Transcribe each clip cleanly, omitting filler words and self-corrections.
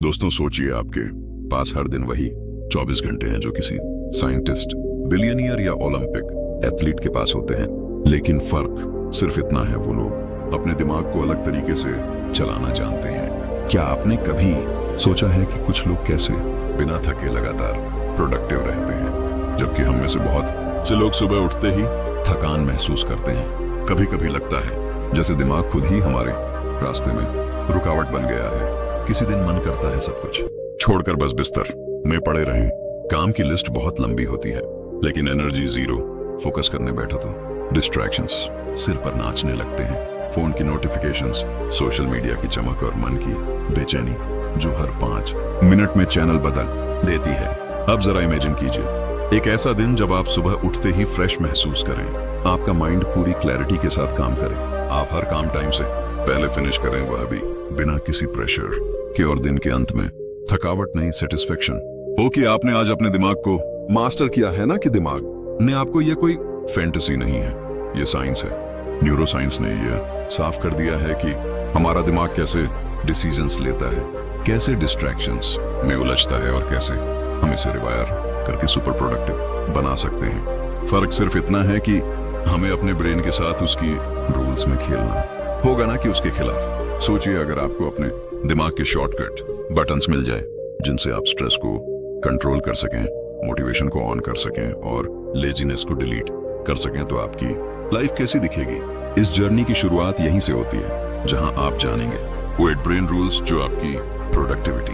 दोस्तों, सोचिए आपके पास हर दिन वही 24 घंटे हैं जो किसी साइंटिस्ट, बिलियनियर या ओलंपिक एथलीट के पास होते हैं। लेकिन फर्क सिर्फ इतना है, वो लोग अपने दिमाग को अलग तरीके से चलाना जानते हैं। क्या आपने कभी सोचा है कि कुछ लोग कैसे बिना थके लगातार प्रोडक्टिव रहते हैं, जबकि हम में से बहुत से लोग सुबह उठते ही थकान महसूस करते हैं। कभी कभी लगता है जैसे दिमाग खुद ही हमारे रास्ते में रुकावट बन गया है। किसी दिन मन करता है सब कुछ छोड़कर बस बिस्तर में पड़े रहें। काम की लिस्ट बहुत लंबी होती है, लेकिन एनर्जी जीरो। फोकस करने बैठो तो डिस्ट्रैक्शंस सिर पर नाचने लगते हैं। फोन की नोटिफिकेशंस, सोशल मीडिया की चमक और मन की बेचैनी जो हर 5 मिनट में चैनल बदल देती है। अब जरा इमेजिन कीजिए एक ऐसा दिन जब आप सुबह उठते ही फ्रेश महसूस करें, आपका माइंड पूरी क्लैरिटी के साथ काम करे, आप हर काम टाइम से पहले फिनिश करें, वह भी बिना किसी प्रेशर के, और दिन के अंत में थकावट नहीं, सेटिस्फेक्शन हो कि आपने आज अपने दिमाग को मास्टर किया है ना। कि दिमाग ने आपको, यह कोई फैंटेसी नहीं है, यह साइंस है। न्यूरो साइंस ने यह साफ कर दिया है कि हमारा दिमाग कैसे डिसीजंस लेता है, कैसे डिस्ट्रैक्शंस में उलझता है और कैसे हम इसे रिवायर करके सुपर प्रोडक्टिव बना सकते हैं। फर्क सिर्फ इतना है कि हमें अपने ब्रेन के साथ उसकी रूल्स में खेलना होगा ना कि उसके खिलाफ। सोचिए अगर आपको अपने दिमाग के शॉर्टकट बटन्स मिल जाए जिनसे आप स्ट्रेस को कंट्रोल कर सकें, मोटिवेशन को ऑन कर सकें और लेजीनेस को डिलीट कर सकें, तो आपकी लाइफ कैसी दिखेगी। इस जर्नी की शुरुआत यहीं से होती है, जहां आप जानेंगे वो 8 ब्रेन रूल्स जो आपकी प्रोडक्टिविटी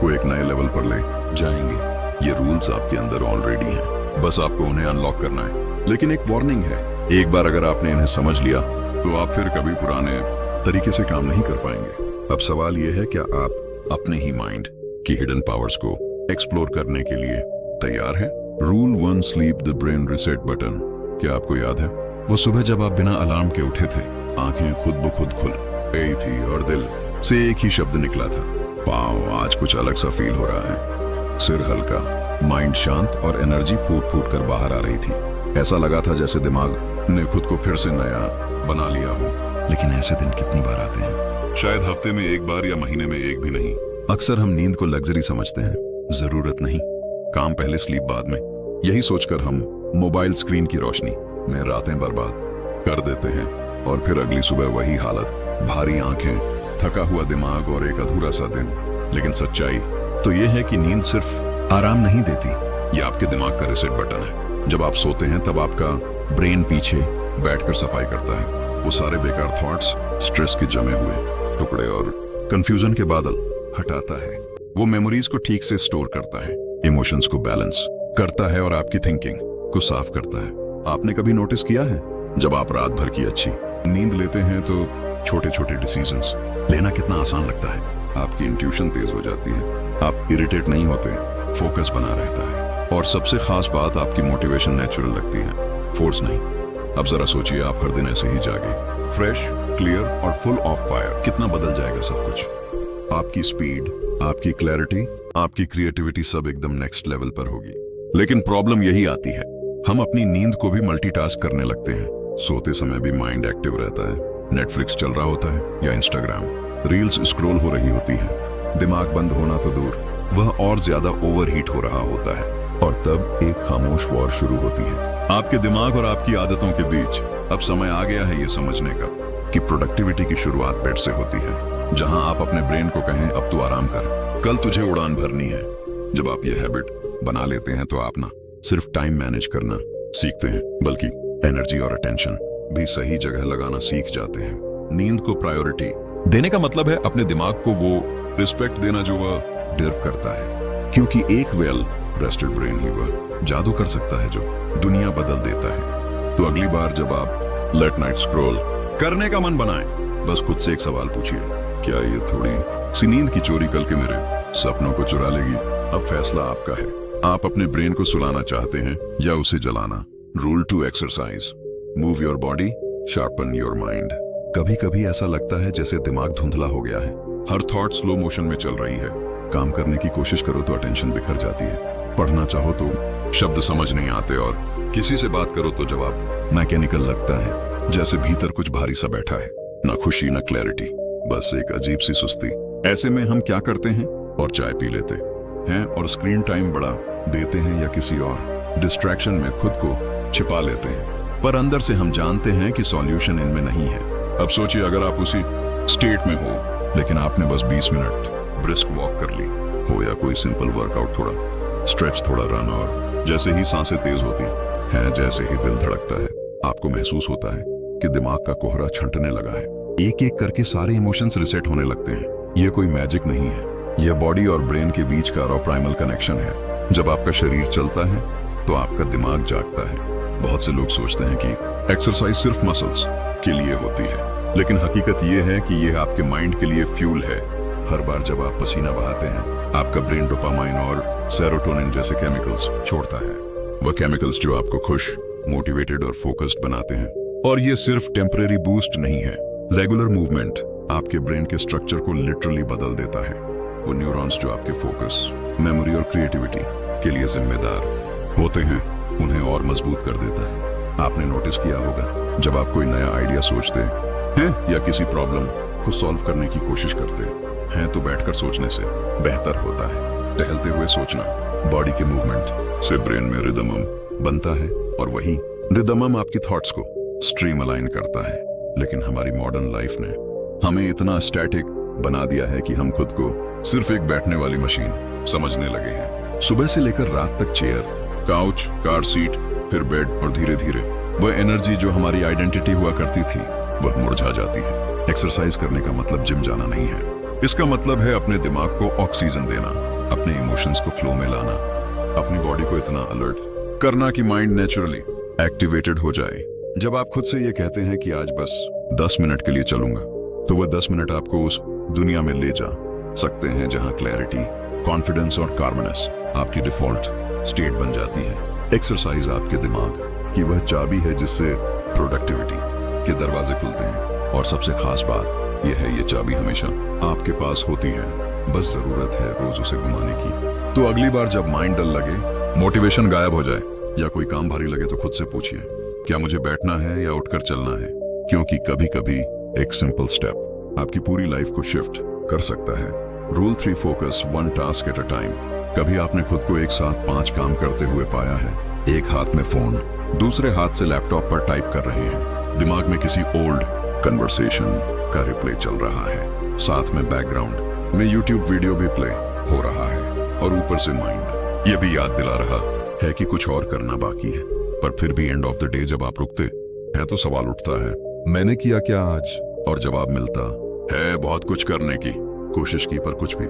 को एक नए लेवल पर ले जाएंगे। ये रूल्स आपके अंदर ऑलरेडी हैं, बस आपको उन्हें अनलॉक करना है। लेकिन एक वार्निंग है, एक बार अगर आपने इन्हें समझ लिया तो आप फिर कभी पुराने तरीके से काम नहीं कर पाएंगे। अब सवाल यह है, क्या आप अपने ही माइंड की हिडन पावर्स को एक्सप्लोर करने के लिए तैयार हैं? Rule 1, sleep the brain reset button. क्या आपको याद है वो सुबह जब आप बिना अलार्म के उठे थे, आंखें खुद ब खुद खुल गई थी और दिल से एक ही शब्द निकला था, पाओ आज कुछ अलग सा फील हो रहा है। सिर हल्का, माइंड शांत और एनर्जी फूट फूट कर बाहर आ रही थी। ऐसा लगा था जैसे दिमाग ने खुद को फिर से नया बना लिया हो। लेकिन ऐसे दिन कितनी बार आते हैं? शायद हफ्ते में एक बार या महीने में एक भी नहीं। अक्सर हम नींद को लग्जरी समझते हैं, जरूरत नहीं, काम पहले स्लीप बाद में। यही सोचकर हम मोबाइल स्क्रीन की रोशनी में रातें बर्बाद कर देते हैं और फिर अगली सुबह वही हालत, भारी आंखें, थका हुआ दिमाग और एक अधूरा सा दिन। लेकिन सच्चाई तो यह है कि नींद सिर्फ आराम नहीं देती, यह आपके दिमाग का रिसेट बटन है। जब आप सोते हैं तब आपका ब्रेन पीछे बैठकर सफाई करता है। वो सारे बेकार थॉट्स, स्ट्रेस के जमे हुए टुकड़े और कंफ्यूजन के बादल हटाता है। वो मेमोरीज को ठीक से स्टोर करता है, इमोशंस को बैलेंस करता है और आपकी थिंकिंग को साफ करता है। आपने कभी नोटिस किया है जब आप रात भर की अच्छी नींद लेते हैं तो छोटे छोटे डिसीजंस लेना कितना आसान लगता है। आपकी इंट्यूशन तेज हो जाती है, आप इरिटेट नहीं होते, फोकस बना रहता है और सबसे खास बात, आपकी मोटिवेशन नेचुरल लगती है, फोर्स नहीं। अब जरा सोचिए आप हर दिन ऐसे ही जागे, फ्रेश, क्लियर और फुल ऑफ फायर, कितना बदल जाएगा सब कुछ। आपकी स्पीड, आपकी क्लैरिटी, आपकी क्रिएटिविटी सब एकदम नेक्स्ट लेवल पर होगी। लेकिन प्रॉब्लम यही आती है, हम अपनी नींद को भी मल्टीटास्क करने लगते हैं। सोते समय भी माइंड एक्टिव रहता है, नेटफ्लिक्स चल रहा होता है या इंस्टाग्राम रील्स स्क्रॉल हो रही होती है। दिमाग बंद होना तो दूर, वह और ज्यादा ओवरहीट हो रहा होता है और तब एक खामोश वॉर शुरू होती है आपके दिमाग और आपकी आदतों के बीच। अब समय आ गया है ये समझने का कि प्रोडक्टिविटी की शुरुआत बेड से होती है, जहां आप अपने ब्रेन को कहें अब तू आराम कर, कल तुझे उड़ान भरनी है। जब आप ये हैबिट बना लेते हैं तो आप ना सिर्फ टाइम मैनेज करना सीखते हैं, बल्कि एनर्जी और अटेंशन भी सही जगह लगाना सीख जाते हैं। नींद को प्रायोरिटी देने का मतलब है अपने दिमाग को वो रिस्पेक्ट देना जो वह डिजर्व करता है, क्योंकि एक वेल रेस्टेड ब्रेन ही वह जादू कर सकता है जो दुनिया बदल देता है। तो अगली बार जब आप लेट नाइट स्क्रॉल करने का मन बनाएं, बस खुद से एक सवाल पूछिए, क्या ये थोड़ी सी नींद की चोरी कल के मेरे सपनों को चुरा लेगी? अब फैसला आपका है, आप अपने ब्रेन को सुलाना चाहते हैं या उसे जलाना। Rule 2, exercise, move your body, sharpen your mind. कभी कभी ऐसा लगता है जैसे दिमाग धुंधला हो गया है, हर थॉट स्लो मोशन में चल रही है। काम करने की कोशिश करो तो अटेंशन बिखर जाती है, पढ़ना चाहो तो शब्द समझ नहीं आते और किसी से बात करो तो जवाब मैकेनिकल लगता है, जैसे भीतर कुछ भारी सा बैठा है। ना खुशी, ना क्लैरिटी, बस एक अजीब सी सुस्ती। ऐसे में हम क्या करते हैं? और चाय पी लेते हैं और स्क्रीन टाइम बढ़ा देते हैं या किसी और डिस्ट्रैक्शन में खुद को छिपा लेते हैं। पर अंदर से हम जानते हैं कि सॉल्यूशन इनमें नहीं है। अब सोचिए अगर आप उसी स्टेट में हो लेकिन आपने बस 20 मिनट ब्रिस्क वॉक कर ली हो या कोई सिंपल वर्कआउट, थोड़ा स्ट्रेच, थोड़ा रन, और जैसे ही सांसें तेज होती हैं, जैसे ही दिल धड़कता है, आपको महसूस होता है कि दिमाग का कोहरा छंटने लगा है। एक एक करके सारे इमोशंस रिसेट होने लगते हैं। ये कोई मैजिक नहीं है, यह बॉडी और ब्रेन के बीच का रॉ प्राइमल कनेक्शन है। जब आपका शरीर चलता है तो आपका दिमाग जागता है। बहुत से लोग सोचते हैं कि एक्सरसाइज सिर्फ मसल्स के लिए होती है, लेकिन हकीकत यह है कि यह आपके माइंड के लिए फ्यूल है। हर बार जब आप पसीना बहाते हैं, आपका ब्रेन डोपामाइन और सेरोटोनिन जैसे केमिकल्स छोड़ता है। वह केमिकल्स जो आपको खुश, मोटिवेटेड और फोकस्ड बनाते हैं। और ये सिर्फ टेम्परेरी बूस्ट नहीं है। रेगुलर मूवमेंट आपके ब्रेन के स्ट्रक्चर को लिटरली बदल देता है। वो न्यूरॉन्स जो आपके फोकस, मेमोरी और क्रिएटिविटी के लिए जिम्मेदार होते हैं, उन्हें और मजबूत कर देता है। आपने नोटिस किया होगा जब आप कोई नया आइडिया सोचते हैं या किसी प्रॉब्लम को सॉल्व करने की कोशिश करते हैं तो बैठकर सोचने से बेहतर होता है। टहलते हुए सोचना, बॉडी के मूवमेंट से ब्रेन में रिदमम बनता है और वही रिदमम आपकी थॉट्स को स्ट्रीम अलाइन करता है। लेकिन हमारी मॉडर्न लाइफ ने हमें इतना स्टैटिक बना दिया है कि हम खुद को सिर्फ एक बैठने वाली मशीन समझने लगे हैं। सुबह से लेकर रात तक चेयर, काउच, कार सीट, फिर बेड, और धीरे धीरे वह एनर्जी जो हमारी आइडेंटिटी हुआ करती थी वह मुरझा जाती है। एक्सरसाइज करने का मतलब जिम जाना नहीं है। इसका मतलब है अपने दिमाग को ऑक्सीजन देना, अपने इमोशंस को फ्लो में लाना, अपनी बॉडी को इतना अलर्ट करना कि माइंड नेचुरली एक्टिवेटेड हो जाए। जब आप खुद से ये कहते हैं कि आज बस 10 मिनट के लिए चलूंगा, तो वह 10 मिनट आपको उस दुनिया में ले जा सकते हैं जहां क्लैरिटी, कॉन्फिडेंस और कार्मनेस आपकी डिफॉल्ट स्टेट बन जाती है। एक्सरसाइज आपके दिमाग की वह चाबी है जिससे प्रोडक्टिविटी के दरवाजे खुलते हैं। और सबसे खास बात यह है, ये चाबी हमेशा आपके पास होती है, बस जरूरत है रोज उसे घुमाने की। तो अगली बार जब माइंड डल लगे, मोटिवेशन गायब हो जाए या कोई काम भारी लगे, तो खुद से पूछिए, क्या मुझे बैठना है या उठकर चलना है? क्योंकि कभी कभी एक सिंपल स्टेप आपकी पूरी लाइफ को शिफ्ट कर सकता है। Rule 3, focus 1 task at a time. कभी आपने खुद को एक साथ 5 काम करते हुए पाया है? एक हाथ में फोन, दूसरे हाथ से लैपटॉप पर टाइप कर रहे हैं, दिमाग में किसी ओल्ड कन्वर्सेशन का रिप्ले चल रहा है, साथ में बैकग्राउंड में यूट्यूब वीडियो भी प्ले हो रहा है, और ऊपर से माइंड ये भी याद दिला रहा है कि कुछ और करना बाकी है। पर फिर भी एंड ऑफ द डे जब आप रुकते हैं तो सवाल उठता है, मैंने किया क्या आज? और जवाब मिलता है, बहुत कुछ करने की कोशिश की पर कुछ भी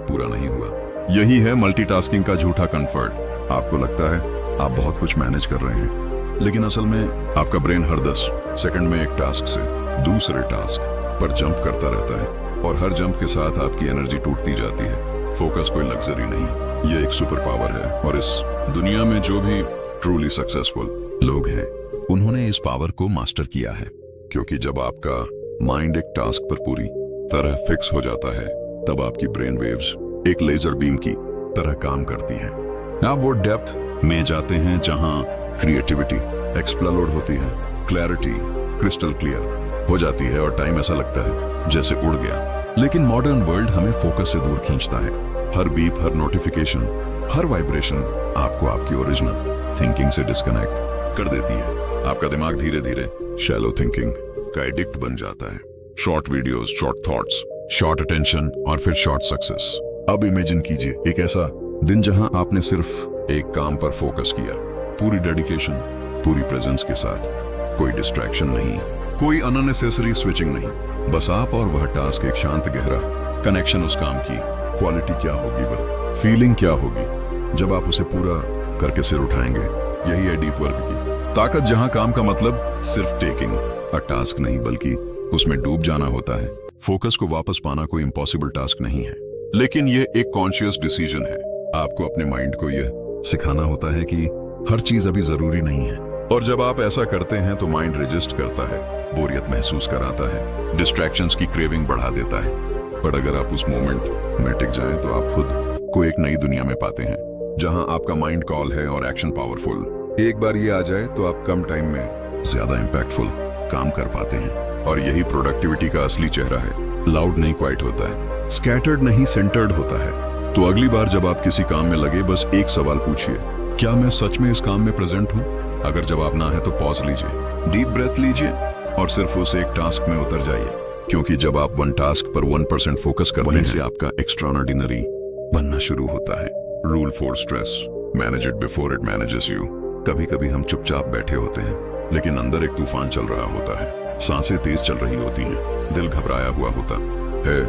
पूरा नहीं हुआ। यही है मल्टीटास्किंग का झूठा कंफर्ट। आपको लगता है आप बहुत कुछ मैनेज कर रहे हैं, लेकिन असल में आपका ब्रेन हर 10 सेकंड में एक टास्क से दूसरे टास्क पर जंप करता रहता है, और हर जंप के साथ आपकी एनर्जी टूटती जाती है। फोकस कोई लग्जरी नहीं, ये एक सुपर पावर है। और इस दुनिया में जो भी ट्रूली सक्सेसफुल लोग हैं, उन्होंने इस पावर को मास्टर किया है। क्योंकि जब आपका माइंड एक टास्क पर पूरी तरह फिक्स हो जाता है, तब आपकी ब्रेन वेव्स एक लेजर बीम की तरह काम करती हैं। आप वो डेप्थ में जाते हैं जहां क्रिएटिविटी एक्सप्लोड होती है, क्लैरिटी क्रिस्टल क्लियर हो जाती है, और टाइम ऐसा लगता है जैसे उड़ गया। लेकिन मॉडर्न वर्ल्ड हमें फोकस से दूर खींचता है। हर बीप, हर नोटिफिकेशन, हर वाइब्रेशन आपको आपकी ओरिजिनल थिंकिंग से डिस्कनेक्ट कर देती है। आपका दिमाग धीरे धीरे शैलो थिंकिंग का एडिक्ट बन जाता है। Short videos, short thoughts, short attention और फिर शॉर्ट सक्सेस। अब इमेजिन कीजिए एक ऐसा दिन जहां आपने सिर्फ एक काम पर फोकस किया, पूरी डेडिकेशन, पूरी प्रेजेंस के साथ। कोई डिस्ट्रैक्शन नहीं, कोई अननेसेसरी स्विचिंग नहीं, बस आप और वह टास्क। एक शांत गहरा कनेक्शन उस काम की क्वालिटी क्या होगी, वह फीलिंग क्या होगी जब आप उसे पूरा करके सिर उठाएंगे। यही है डीप वर्क की ताकत, जहां काम का मतलब सिर्फ टेकिंग अ टास्क नहीं, बल्कि उसमें डूब जाना होता है। फोकस को वापस पाना कोई इम्पॉसिबल टास्क नहीं है, लेकिन यह एक कॉन्शियस डिसीजन है। आपको अपने माइंड को यह सिखाना होता है कि हर चीज अभी जरूरी नहीं है, और जब आप ऐसा करते हैं तो माइंड रजिस्ट करता है, बोरियत महसूस कराता है, डिस्ट्रैक्शंस की क्रेविंग बढ़ा देता है। पर अगर आप उस मोमेंट में टिक जाएं तो आप खुद को एक नई दुनिया में पाते हैं, जहां आपका माइंड कॉल है और एक्शन पावरफुल। एक बार ये आ जाए तो आप कम टाइम में ज्यादा इंपैक्टफुल काम कर पाते हैं, और यही प्रोडक्टिविटी का असली चेहरा है। लाउड नहीं क्वाइट होता है, स्कैटर्ड नहीं सेंटर्ड होता है, तो अगली बार जब आप किसी काम में लगे बस एक सवाल पूछिए, क्या मैं सच में इस काम में प्रेजेंट हूँ? अगर जवाब ना है तो पॉज लीजिए, डीप ब्रेथ लीजिए और सिर्फ उस एक टास्क में उतर जाइए, क्योंकि जब आप वन टास्क पर 1% फोकस करते हैं से आपका एक्स्ट्राऑर्डिनरी बनना शुरू होता है। Rule for stress, manage it before it manages you. कभी कभी हम चुपचाप बैठे होते हैं लेकिन अंदर एक तूफान चल रहा होता है, सांसें तेज चल रही होती हैं, दिल घबराया हुआ होता है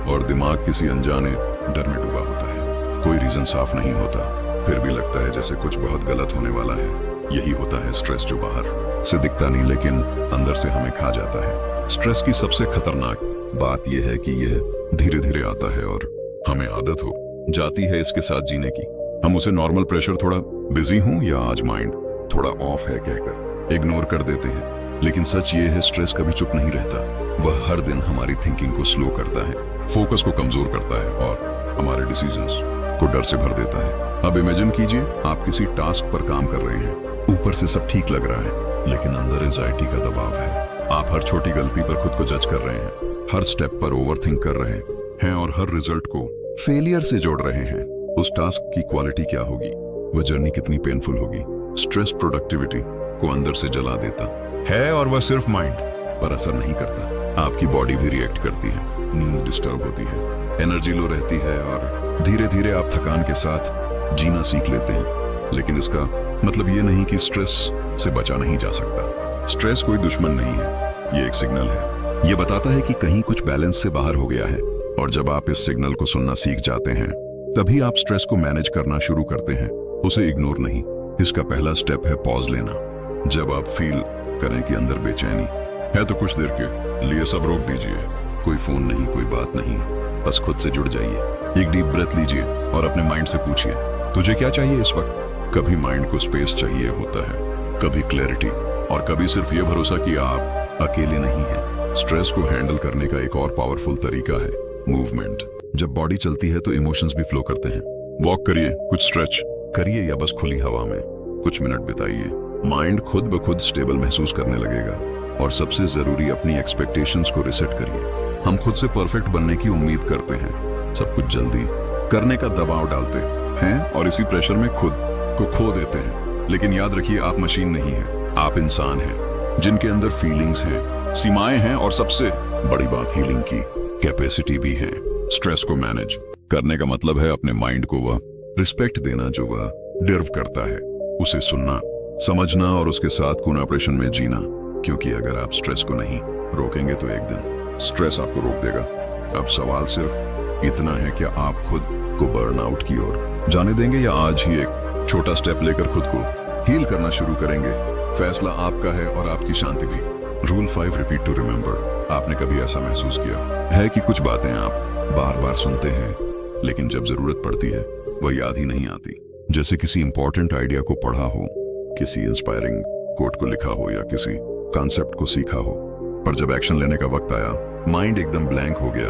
और दिमाग किसी अनजाने डर में डूबा होता है। कोई रीजन साफ नहीं होता, फिर भी लगता है जैसे कुछ बहुत गलत होने वाला है। यही होता है स्ट्रेस, जो बाहर से दिखता नहीं लेकिन अंदर से हमें खा जाता है। स्ट्रेस की सबसे खतरनाक बात यह है कि यह धीरे धीरे आता है और हमें आदत हो जाती है इसके साथ जीने की। हम उसे नॉर्मल प्रेशर, थोड़ा बिजी हूं या आज माइंड थोड़ा ऑफ है कहकर इग्नोर कर देते हैं। लेकिन सच ये है, स्ट्रेस कभी चुप नहीं रहता। वह हर दिन हमारी थिंकिंग को स्लो करता है, फोकस को कमजोर करता है और हमारे डिसीजंस को डर से भर देता है। अब इमेजिन कीजिए आप किसी टास्क पर काम कर रहे हैं, ऊपर से सब ठीक लग रहा है लेकिन अंदर एंजाइटी का दबाव है। आप हर छोटी गलती पर खुद को जज कर रहे हैं, हर स्टेप पर ओवरथिंक कर रहे हैं और हर रिजल्ट को फेलियर से जोड़ रहे हैं। उस टास्क की क्वालिटी क्या होगी, वह जर्नी कितनी पेनफुल होगी। स्ट्रेस प्रोडक्टिविटी को अंदर से जला देता है और वह सिर्फ माइंड पर असर नहीं करता, आपकी बॉडी भी रिएक्ट करती है। नींद डिस्टर्ब होती है, एनर्जी लो रहती है और धीरे धीरे आप थकान के साथ जीना सीख लेते हैं। लेकिन इसका मतलब ये नहीं कि स्ट्रेस से बचा नहीं जा सकता। स्ट्रेस कोई दुश्मन नहीं है, ये एक सिग्नल है। ये बताता है कि कहीं कुछ बैलेंस से बाहर हो गया है और जब आप इस सिग्नल को सुनना सीख जाते हैं तभी आप स्ट्रेस को मैनेज करना शुरू करते हैं, उसे इग्नोर नहीं। इसका पहला स्टेप है पॉज लेना। जब आप फील करें कि अंदर बेचैनी है तो कुछ देर के लिए सब रोक दीजिए। कोई फोन नहीं, कोई बात नहीं, बस खुद से जुड़ जाइए। एक डीप ब्रेथ लीजिए और अपने माइंड से पूछिए, तुझे क्या चाहिए इस वक्त? कभी माइंड को स्पेस चाहिए होता है, कभी क्लैरिटी और कभी सिर्फ ये भरोसा कि आप अकेले नहीं हैं। स्ट्रेस को हैंडल करने का एक और पावरफुल तरीका है मूवमेंट। जब बॉडी चलती है तो इमोशंस भी फ्लो करते हैं। वॉक करिए, कुछ स्ट्रेच करिए या बस खुली हवा में कुछ मिनट बिताइए। माइंड खुद ब खुद स्टेबल महसूस करने लगेगा। और सबसे जरूरी, अपनी एक्सपेक्टेशंस को रिसेट करिए। हम खुद से परफेक्ट बनने की उम्मीद करते हैं, सब कुछ जल्दी करने का दबाव डालते हैं और इसी प्रेशर में खुद को खो देते हैं। लेकिन याद रखिए, आप मशीन नहीं हैं, आप इंसान हैं जिनके अंदर फीलिंग्स हैं, सीमाएं हैं और सबसे बड़ी बात, हीलिंग की कैपेसिटी भी है। स्ट्रेस को मैनेज करने का मतलब है अपने माइंड को वह रिस्पेक्ट देना जो वह डिजर्व करता है, उसे सुनना, समझना और उसके साथ कोऑपरेशन में जीना। क्योंकि अगर आप स्ट्रेस को नहीं रोकेंगे तो एक दिन स्ट्रेस आपको रोक देगा। अब सवाल सिर्फ इतना है, क्या आप खुद को बर्नआउट की ओर जाने देंगे या आज ही एक छोटा स्टेप लेकर खुद को हील करना शुरू करेंगे? फैसला आपका है और आपकी शांति भी। Rule 5, repeat to remember. आपने कभी ऐसा महसूस किया है कि कुछ बातें आप बार बार सुनते हैं लेकिन जब जरूरत पड़ती है वह याद ही नहीं आती? जैसे किसी इंपॉर्टेंट आइडिया को पढ़ा हो, किसी इंस्पायरिंग कोट को लिखा हो या किसी कॉन्सेप्ट को सीखा हो, पर जब एक्शन लेने का वक्त आया माइंड एकदम ब्लैंक हो गया।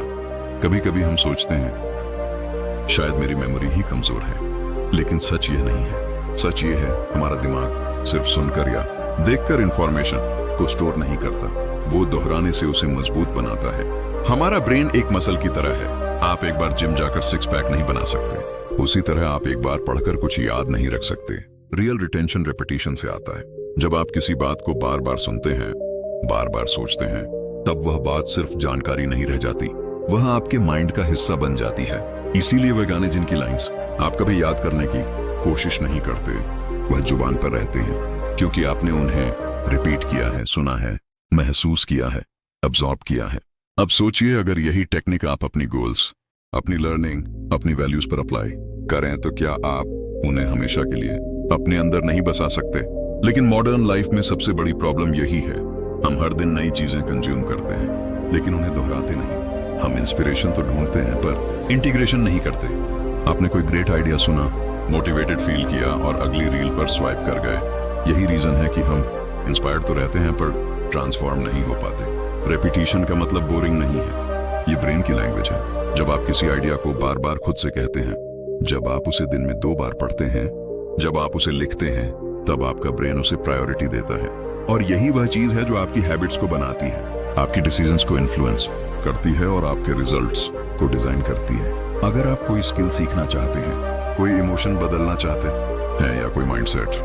कभी कभी हम सोचते हैं शायद मेरी मेमोरी ही कमजोर है, लेकिन सच ये नहीं है। सच ये है, हमारा दिमाग सिर्फ सुनकर या देखकर इंफॉर्मेशन को स्टोर नहीं करता, वो दोहराने से उसे मजबूत बनाता है। हमारा ब्रेन एक मसल की तरह है। आप एक बार जिम जाकर सिक्स पैक नहीं बना सकते, उसी तरह आप एक बार पढ़कर कुछ याद नहीं रख सकते। रियल रिटेंशन रेपिटेशन से आता है। जब आप किसी बात को बार बार सुनते हैं, बार बार सोचते हैं, तब वह बात सिर्फ जानकारी नहीं रह जाती, वह आपके माइंड का हिस्सा बन जाती है। इसीलिए वह गाने जिनकी लाइंस आप कभी याद करने की कोशिश नहीं करते, वह जुबान पर रहते हैं क्योंकि आपने उन्हें रिपीट किया है, सुना है, महसूस किया है, अब्सॉर्ब किया है। अब सोचिए, अगर यही टेक्निक आप अपनी गोल्स, अपनी लर्निंग, अपनी वैल्यूज पर अप्लाई करें तो क्या आप उन्हें हमेशा के लिए अपने अंदर नहीं बसा सकते? लेकिन मॉडर्न लाइफ में सबसे बड़ी प्रॉब्लम यही है, हम हर दिन नई चीजें कंज्यूम करते हैं लेकिन उन्हें दोहराते नहीं। हम इंस्पिरेशन तो ढूंढते हैं पर इंटीग्रेशन नहीं करते। आपने कोई ग्रेट आइडिया सुना, मोटिवेटेड फील किया और अगली रील पर स्वाइप कर गए। यही रीजन है कि हम इंस्पायर्ड तो रहते हैं पर ट्रांसफॉर्म नहीं हो पाते। रेपिटेशन का मतलब बोरिंग नहीं है, ये ब्रेन की लैंग्वेज है। जब आप किसी आइडिया को बार बार खुद से कहते हैं, जब आप उसे दिन में 2 बार पढ़ते हैं, जब आप उसे लिखते हैं, तब आपका ब्रेन उसे प्रायोरिटी देता है। और यही वह चीज है जो आपकी हैबिट्स को बनाती है, आपकी डिसीजंस को इन्फ्लुएंस करती है और आपके रिजल्ट्स को डिजाइन करती है। अगर आप कोई स्किल सीखना चाहते हैं, कोई इमोशन बदलना चाहते हैं या कोई माइंडसेट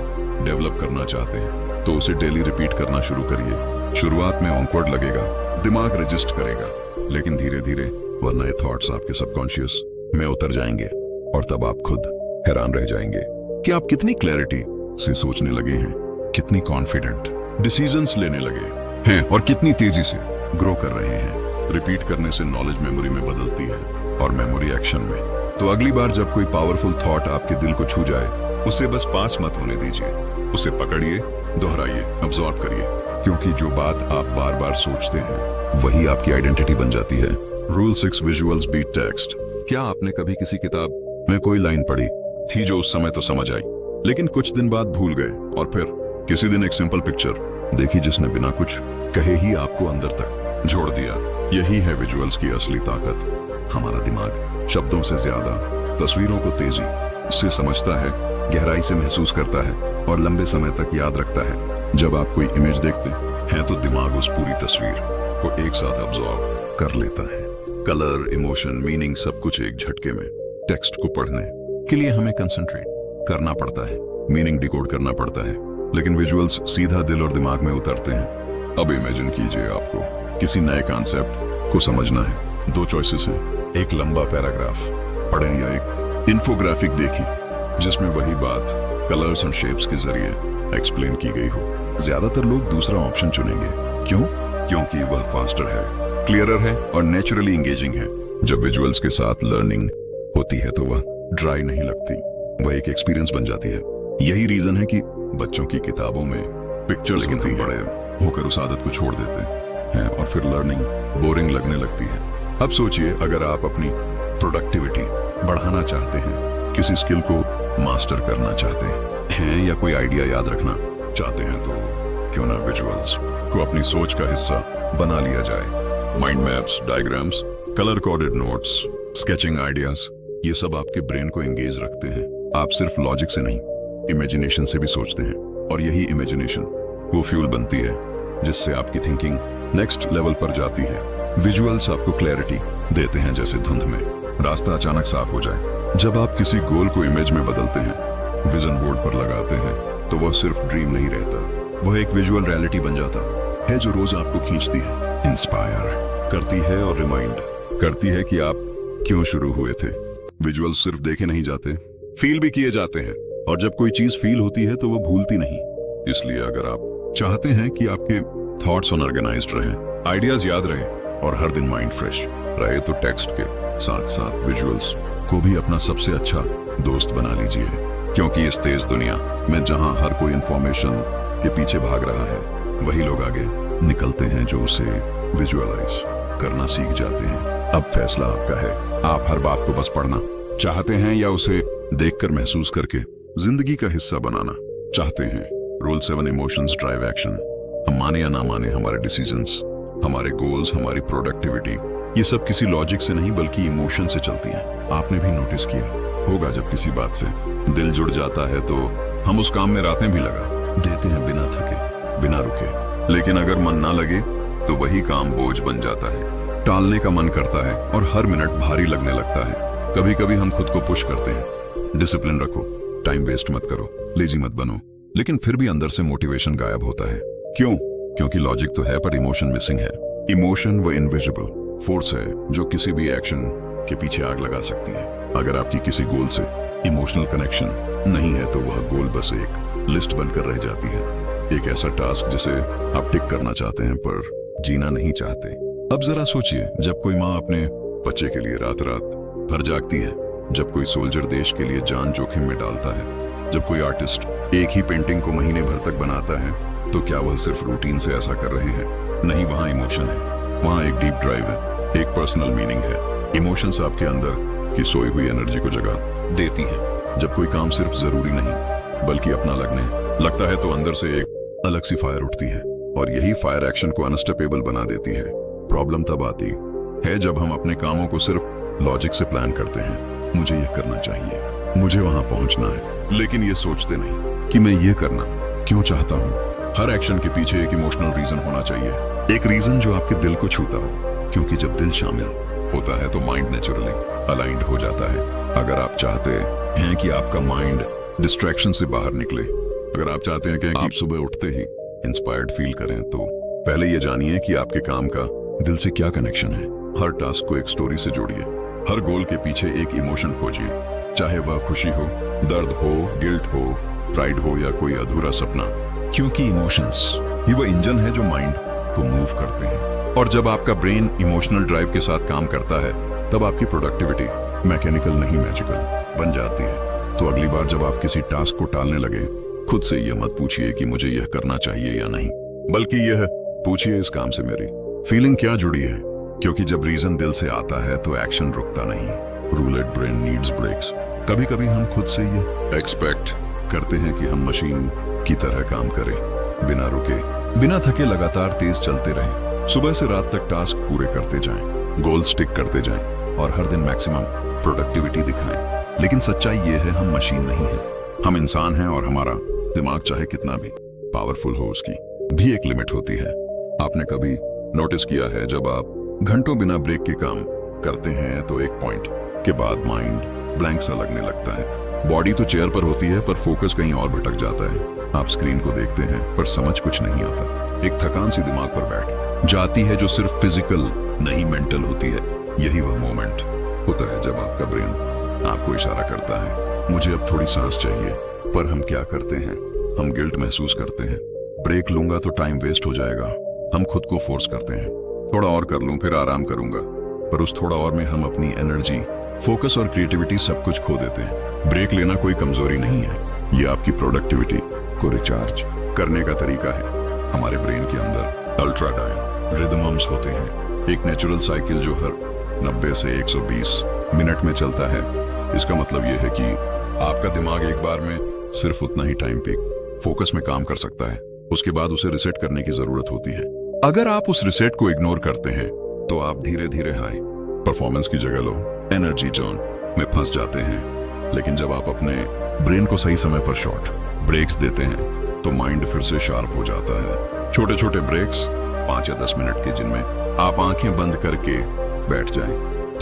डेवलप करना चाहते हैं तो उसे डेली रिपीट करना शुरू करिए। शुरुआत में ऑकवर्ड लगेगा, दिमाग रजिस्ट करेगा, लेकिन धीरे धीरे वह नए थॉट्स आपके सबकॉन्शियस में उतर जाएंगे और तब आप खुद हैरान रह जाएंगे कि आप कितनी क्लैरिटी से सोचने लगे हैं, कितनी कॉन्फिडेंट डिसीजंस लेने लगे हैं और कितनी तेजी से ग्रो कर रहे हैं। रिपीट करने से नॉलेज मेमोरी में बदलती है और मेमोरी एक्शन में। तो अगली बार जब कोई पावरफुल थॉट आपके दिल को छू जाए, उसे बस पास मत होने दीजिए, उसे पकड़िए, दोहराइए, अब्सॉर्ब करिए, क्योंकि जो बात आप बार बार सोचते हैं वही आपकी आइडेंटिटी बन जाती है। Rule 6, visuals beat text. क्या आपने कभी किसी किताब में कोई लाइन पढ़ी थी जो उस समय तो समझ आई, लेकिन कुछ दिन बाद भूल गए, और फिर किसी दिन एक सिंपल पिक्चर देखी जिसने बिना कुछ कहे ही आपको अंदर तक जोड़ दिया? यही है विजुअल्स की असली ताकत। हमारा दिमाग शब्दों से ज्यादा तस्वीरों को तेजी से समझता है, गहराई से महसूस करता है और लंबे समय तक याद रखता है। जब आप कोई इमेज देखते हैं तो दिमाग उस पूरी तस्वीर को एक साथ अब्सॉर्ब कर लेता है। कलर, इमोशन, मीनिंग सब कुछ एक झटके में। टेक्स्ट को पढ़ने के लिए हमें कंसंट्रेट करना पड़ता है, मीनिंग डिकोड करना पड़ता है, लेकिन विजुअल्स सीधा दिल और दिमाग में उतरते हैं। अब इमेजिन कीजिए आपको किसी नए कॉन्सेप्ट को समझना है। दो चॉइसेस हैं, एक लंबा पैराग्राफ पढ़ें या एक इन्फोग्राफिक देखें जिसमें वही बात कलर्स और शेप्स के जरिए एक्सप्लेन की गई हो। ज्यादातर लोग दूसरा ऑप्शन चुनेंगे। क्यों? क्योंकि वह फास्टर है, क्लियरर है और नेचुरली एंगेजिंग है। जब विजुअल्स के साथ लर्निंग होती है तो वह ड्राई नहीं लगती, वह एक एक्सपीरियंस बन जाती है। यही रीजन है कि बच्चों की किताबों में पिक्चर्स होती हैं, बड़े होकर उस आदत को छोड़ देते हैं और फिर लर्निंग बोरिंग लगने लगती है। अब सोचिए, अगर आप अपनी प्रोडक्टिविटी बढ़ाना चाहते हैं, किसी स्किल को मास्टर करना चाहते हैं या कोई आइडिया याद रखना चाहते हैं, तो क्यों ना विजुअल्स को अपनी सोच का हिस्सा बना लिया जाए। Mind maps, diagrams, colour coded notes, sketching ideas, ये सब आपके ब्रेन को एंगेज रखते हैं। आप सिर्फ लॉजिक से नहीं, इमेजिनेशन से भी सोचते हैं, और यही इमेजिनेशन वो फ्यूल बनती है जिससे आपकी थिंकिंग नेक्स्ट लेवल पर जाती है। विजुअल्स आपको क्लैरिटी देते हैं, जैसे धुंध में रास्ता अचानक साफ हो जाए। जब आप किसी गोल को इमेज में बदलते हैं, विजन बोर्ड पर लगाते हैं, तो वह सिर्फ ड्रीम नहीं रहता, वह एक विजुअल रियलिटी बन जाता है जो रोज आपको खींचती है, इंस्पायर करती है और रिमाइंड करती है कि आप क्यों शुरू हुए थे। विजुअल्स सिर्फ देखे नहीं जाते, फील भी किए जाते हैं, और जब कोई चीज फील होती है तो वह भूलती नहीं। इसलिए अगर आप चाहते हैं कि आपके थॉट्स ऑर्गेनाइज्ड रहें, आइडियाज याद रहे और हर दिन माइंड फ्रेश रहे, तो टेक्स्ट के साथ साथ विजुअल्स को भी अपना सबसे अच्छा दोस्त बना लीजिए। क्योंकि इस तेज दुनिया में जहां हर कोई इंफॉर्मेशन के पीछे भाग रहा है, वही लोग आगे निकलते हैं जो उसे विजुअलाइज करना सीख जाते हैं। अब फैसला आपका है, आप हर बात को बस पढ़ना चाहते हैं या उसे देखकर महसूस करके जिंदगी का हिस्सा बनाना चाहते हैं। Rule 7, emotions drive action. हम माने या ना माने, हमारे डिसीजंस, हमारे गोल्स, हमारी प्रोडक्टिविटी, ये सब किसी लॉजिक से नहीं बल्कि इमोशन से चलती हैं। आपने भी नोटिस किया होगा, जब किसी बात से दिल जुड़ जाता है तो हम उस काम में रातें भी लगा देते हैं, बिना थके, बिना रुके। लेकिन अगर मन ना लगे तो वही काम बोझ बन जाता है, टालने का मन करता है और हर मिनट भारी लगने लगता है। कभी कभी हम खुद को पुश करते हैं, डिसिप्लिन रखो, टाइम वेस्ट मत करो, लेजी मत बनो, लेकिन फिर भी अंदर से मोटिवेशन गायब होता है। क्यों? क्योंकि लॉजिक तो है पर इमोशन मिसिंग है। इमोशन वो इनविजिबल फोर्स है जो किसी भी एक्शन के पीछे आग लगा सकती है। अगर आपकी किसी गोल से इमोशनल कनेक्शन नहीं है तो वह गोल बस एक लिस्ट बनकर रह जाती है, एक ऐसा टास्क जिसे आप टिक करना चाहते हैं पर जीना नहीं चाहते। अब जरा सोचिए, जब कोई माँ अपने बच्चे के लिए रात रात भर जागती है, जब कोई सोल्जर देश के लिए जान जोखिम में डालता है, जब कोई आर्टिस्ट एक ही पेंटिंग को महीने भर तक बनाता है, तो क्या वह सिर्फ रूटीन से ऐसा कर रहे हैं? नहीं, वहाँ इमोशन है, वहाँ एक डीप ड्राइव है, एक पर्सनल मीनिंग है। इमोशंस आपके अंदर की सोई हुई एनर्जी को जगह देती हैं। जब कोई काम सिर्फ जरूरी नहीं बल्कि अपना लगने लगता है तो अंदर से एक अलग सी फायर उठती है, और यही फायर एक्शन को अनस्टॉपेबल बना देती है। प्रॉब्लम तब आती है जब हम अपने कामों को सिर्फ लॉजिक से प्लान करते हैं। मुझे ये करना चाहिए, मुझे वहां पहुंचना है, लेकिन ये सोचते नहीं कि मैं ये करना क्यों चाहता हूँ। हर एक्शन के पीछे एक इमोशनल रीजन होना चाहिए, एक रीजन जो आपके दिल को छूता हो, क्योंकि जब दिल शामिल होता है तो माइंड नेचुरली अलाइंड हो जाता है। अगर आप चाहते हैं कि आपका माइंड डिस्ट्रैक्शन से बाहर निकले, अगर आप चाहते हैं कि आप सुबह उठते ही इंस्पायर्ड फील करें, तो पहले ये जानिए कि आपके काम का दिल से क्या कनेक्शन है। हर टास्क को एक स्टोरी से जोड़िए, हर गोल के पीछे एक इमोशन खोजिए, चाहे वह खुशी हो, दर्द हो, गिल्ट हो, प्राइड हो या कोई अधूरा सपना, क्योंकि इमोशंस ही वह इंजन है जो माइंड को मूव करते हैं। और जब आपका ब्रेन इमोशनल ड्राइव के साथ काम करता है, तब आपकी प्रोडक्टिविटी मैकेनिकल नहीं मैजिकल बन जाती है। तो अगली बार जब आप किसी टास्क को टालने लगे, खुद से यह मत पूछिए कि मुझे यह करना चाहिए या नहीं, बल्कि यह पूछिए इस काम से मेरी फीलिंग क्या जुड़ी है। क्योंकि जब रीजन दिल से आता है तो एक्शन रुकता नहीं। रूलेड ब्रेन नीड्स ब्रेक्स। कभी कभी हम खुद से ये एक्सपेक्ट करते हैं कि हम मशीन की तरह काम करें, बिना रुके, बिना थके, लगातार तेज चलते रहें, सुबह से रात तक टास्क पूरे करते जाएं, गोल स्टिक करते जाएं और हर दिन मैक्सिमम प्रोडक्टिविटी दिखाएं। लेकिन सच्चाई ये है, हम मशीन नहीं है, हम इंसान हैं और हमारा दिमाग चाहे कितना भी पावरफुल हो, उसकी भी एक लिमिट होती है। आपने कभी नोटिस किया है जब आप घंटों बिना ब्रेक के काम करते हैं तो एक पॉइंट के बाद माइंड ब्लैंक सा लगने लगता है। बॉडी तो चेयर पर होती है पर फोकस कहीं और भटक जाता है। आप स्क्रीन को देखते हैं पर समझ कुछ नहीं आता। एक थकान सी दिमाग पर बैठ जाती है जो सिर्फ फिजिकल नहीं मेंटल होती है। यही वह मोमेंट होता है जब आपका ब्रेन आपको इशारा करता है, मुझे अब थोड़ी सांस चाहिए। पर हम क्या करते हैं, हम गिल्ट महसूस करते हैं, ब्रेक लूंगा तो टाइम वेस्ट हो जाएगा। हम खुद को फोर्स करते हैं, थोड़ा और कर लूं फिर आराम करूंगा। पर उस थोड़ा और में हम अपनी एनर्जी, फोकस और क्रिएटिविटी सब कुछ खो देते हैं। ब्रेक लेना कोई कमजोरी नहीं है, ये आपकी प्रोडक्टिविटी को रिचार्ज करने का तरीका है। हमारे ब्रेन के अंदर अल्ट्राडाइन रिदम्स होते हैं, एक नेचुरल साइकिल जो हर 90 से 120 मिनट में चलता है। इसका मतलब यह है कि आपका दिमाग एक बार में सिर्फ उतना ही टाइम पीक फोकस में काम कर सकता है, उसके बाद उसे रिसेट करने की जरूरत होती है। अगर आप उस रिसेट को इग्नोर करते हैं तो आप धीरे धीरे हाई परफॉर्मेंस की जगह लो एनर्जी जोन में फंस जाते हैं। लेकिन जब आप अपने ब्रेन को सही समय पर शॉर्ट ब्रेक्स देते हैं तो माइंड फिर से शार्प हो जाता है। छोटे छोटे ब्रेक्स 5 या 10 मिनट के, जिनमें आप आंखें बंद करके बैठ जाएं,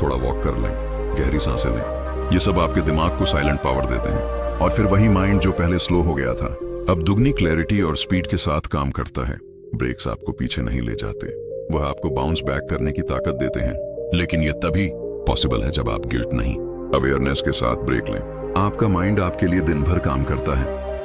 थोड़ा वॉक कर लें, गहरी सांसें लें, ये सब आपके दिमाग को साइलेंट पावर देते हैं। और फिर वही माइंड जो पहले स्लो हो गया था, अब दुगनी क्लैरिटी और स्पीड के साथ काम करता है। ब्रेक्स आपको पीछे नहीं ले जाते, वह आपको बाउंस बैक करने की ताकत देते हैं। लेकिन यह तभी पॉसिबल है जब आप गिल्ट नहीं, अवेयरनेस के साथ ब्रेक लें। आपका माइंड आपके लिए दिन भर काम करता है,